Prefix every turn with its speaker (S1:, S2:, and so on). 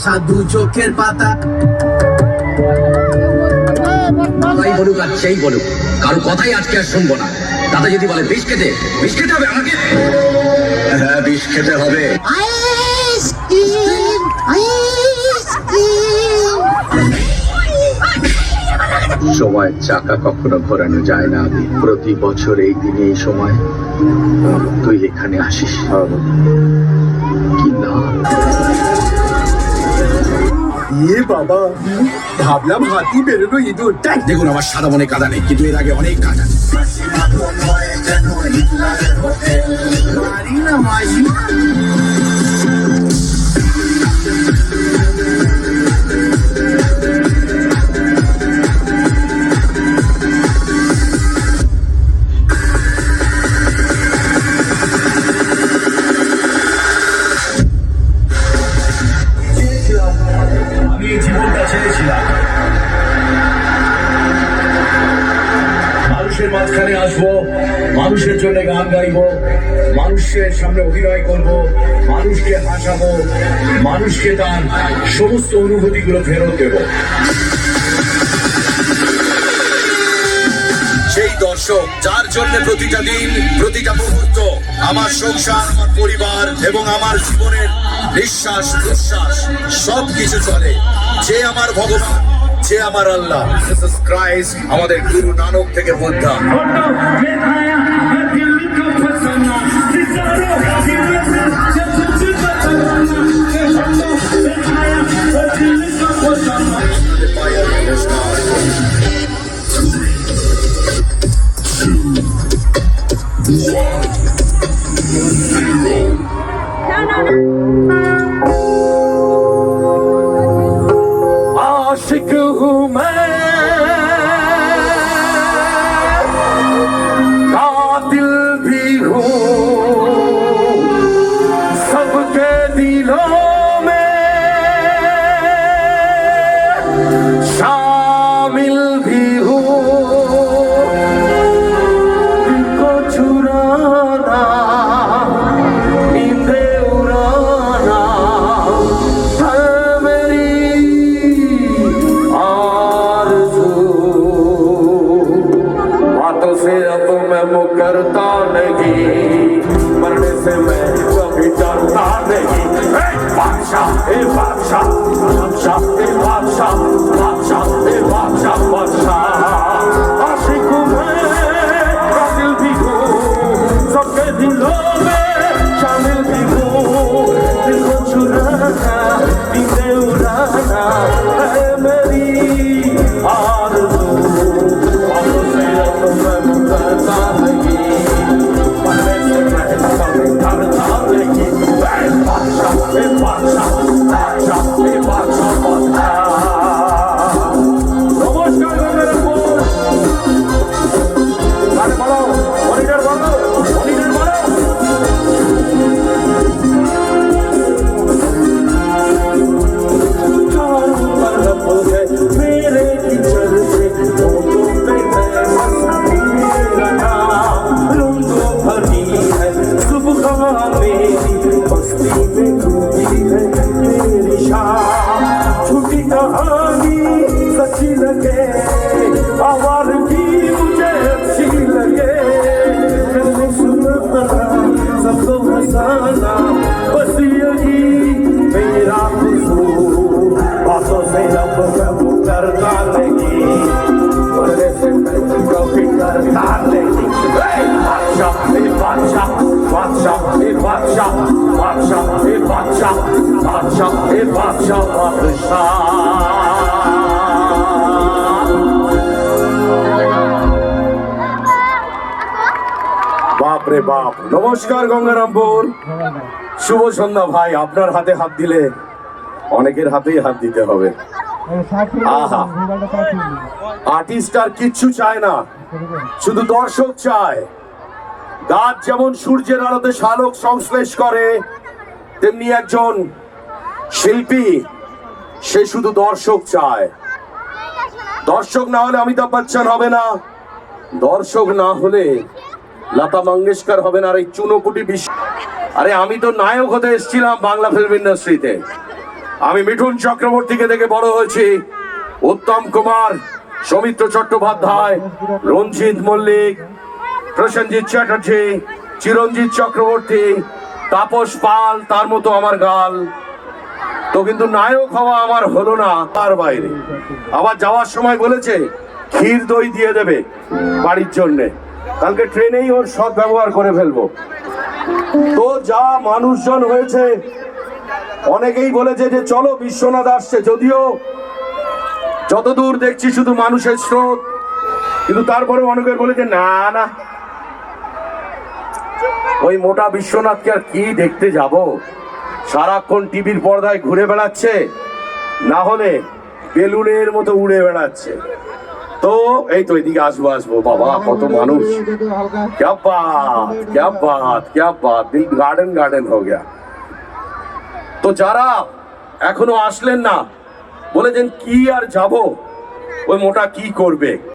S1: সাধু চোখের পাতা
S2: তাই বলুক আর সেই বলুক, কারো কথাই আজকে আর শুনবো না। দাদা যদি বলে বিষ খেতে হবে আমাকে, হ্যাঁ বিষ খেতে হবে। সময়ের চাকা কখনো ঘোরানো যায় না। প্রতি বছর এই দিনে এই সময় তুই এখানে আসিস, কি না?
S1: বাবা, ভাবলাম হাতি বেরোলো ইঁদুর।
S2: দেখুন আমার সাদা মনে কাদা নেই, কিন্তু এর আগে অনেক কাজ আছে। আমি জীবনটা ছেড়েছিলাম, মানুষের মাঝখানে আসবো, মানুষের জন্য গান গাইবো, মানুষের সামনে অভিনয় করব, মানুষকে হাসাবো, মানুষকে তার সমস্ত অনুভূতিগুলো ফেরত দেব। সেই দর্শক যার জন্য প্রতিটা দিন, প্রতিটা মুহূর্ত, আমার সংসার, আমার পরিবার এবং আমার জীবনের নিঃশ্বাস প্রশ্বাস সবকিছু চলে, যে আমার ভগবান, যে আমার আল্লাহ জিসাস ক্রাইস্ট, আমাদের গুরু নানক থেকে বুদ্ধা। आशिक हूँ मैं, कातिल भी हूँ, सबके दिलों में शामिल भी हूँ। दिल को चुराना, नींदे उड़ाना है मेरी आरज़ू। बातों से अब मैं मुकरता नहीं, मरने से मैं कभी डरता नहीं। बादशाह ए बादशाह, बादशाह ए बादशाह, बादशाह ए बादशाह, बादशाह। आशिक हूँ मैं, कातिल भी हूँ, सबके दिलों में शामिल भी हूँ। दिल को चुराना, नींदें उड़ाना है मेरी आरज़ू। बातों से अब मैं मुकरता नहीं, मरने से मैं कभी डरता नहीं। बादशाह ए बादशाह, बादशाह ए बादशाह, बादशाह। नमस्कार मेरे बोल, गाने बोलो, मॉनिटर बोलो, मॉनिटर बोलो। मेरे किचन से होठों पे मैं मस्ती लगा, लूंगो भरी है सुबह मेरी, मस्ती में डूबी है मेरी शाम। झूठी कहानी सच्ची लगे, आवारगी मुझे अच्छी लगे, कहने सुनना सबको हंसाना, बस यही मेरा कसूर। बातों से अब मैं मुकरता नहीं, मरने से मैं कभी डरता नहीं। बादशाह ए बादशाह, बादशाह ए बादशाह, बादशाह ए बादशाह, बादशाह ए बादशाह, बादशाह। বাপ রে বাপ। নমস্কার গঙ্গারামপুর, শুভ সন্ধ্যা ভাই। আপনার হাতে হাত দিলে অনেকের হাতেই হাত দিতে হবে। আহা, আর্টিস্ট আর কিচ্ছু চায় না, শুধু দর্শক চায়। গাছ যেমন সূর্যের আলোতে শালক সংশ্লেষ করে, তেমনি একজন শিল্পী সে শুধু দর্শক চায়। দর্শক না হলে অমিতাভ বচ্চন হবে না, দর্শক না হলে লতা মঙ্গেশকর হবে না। আর এই চুনোপুটি বিশ্ব আরে আমি তো নায়ক হতে এসেছিলাম বাংলা ফিল্ম ইন্ডাস্ট্রিতে। আমি মিঠুন চক্রবর্তীকে দেখে বড় হয়েছি, উত্তম কুমার, সৌমিত্র চট্টোপাধ্যায়, রঞ্জিত মল্লিক, প্রসেনজিৎ চ্যাটার্জি, চিরঞ্জিত চক্রবর্তী, তাপস পাল, তার মতো আমার গাল। তো কিন্তু নায়ক হওয়া আমার হলো না। তার বাইরে আবার যাওয়ার সময় বলেছে ক্ষীর দই দিয়ে দেবে বাড়ির জন্যে, কালকে ট্রেনেই ওর সৎ ব্যবহার করে ফেলবো। তো যা মানুষজন হয়েছে, অনেকেই বলেছে যে চলো বিশ্বনাথ আসছে, যদিও যতদূর দেখছি শুধু মানুষের স্রোত, কিন্তু তারপরে অনেকে বলেছে না না, ওই মোটা বিশ্বনাথকে আর কি দেখতে যাব, সারাক্ষণ টিভির পর্দায় ঘুরে বেড়াচ্ছে, না হলে বেলুনের মতো উড়ে বেড়াচ্ছে। তো এই তো এদিকে আসবো আসবো, বাবা কত মানুষ, क्या बात क्या बात क्या बात, दिल गार्डन गार्डन हो गया। তো যারা এখনো আসলেন না, বলেছেন কি আর যাব, ওই মোটা কি করবে।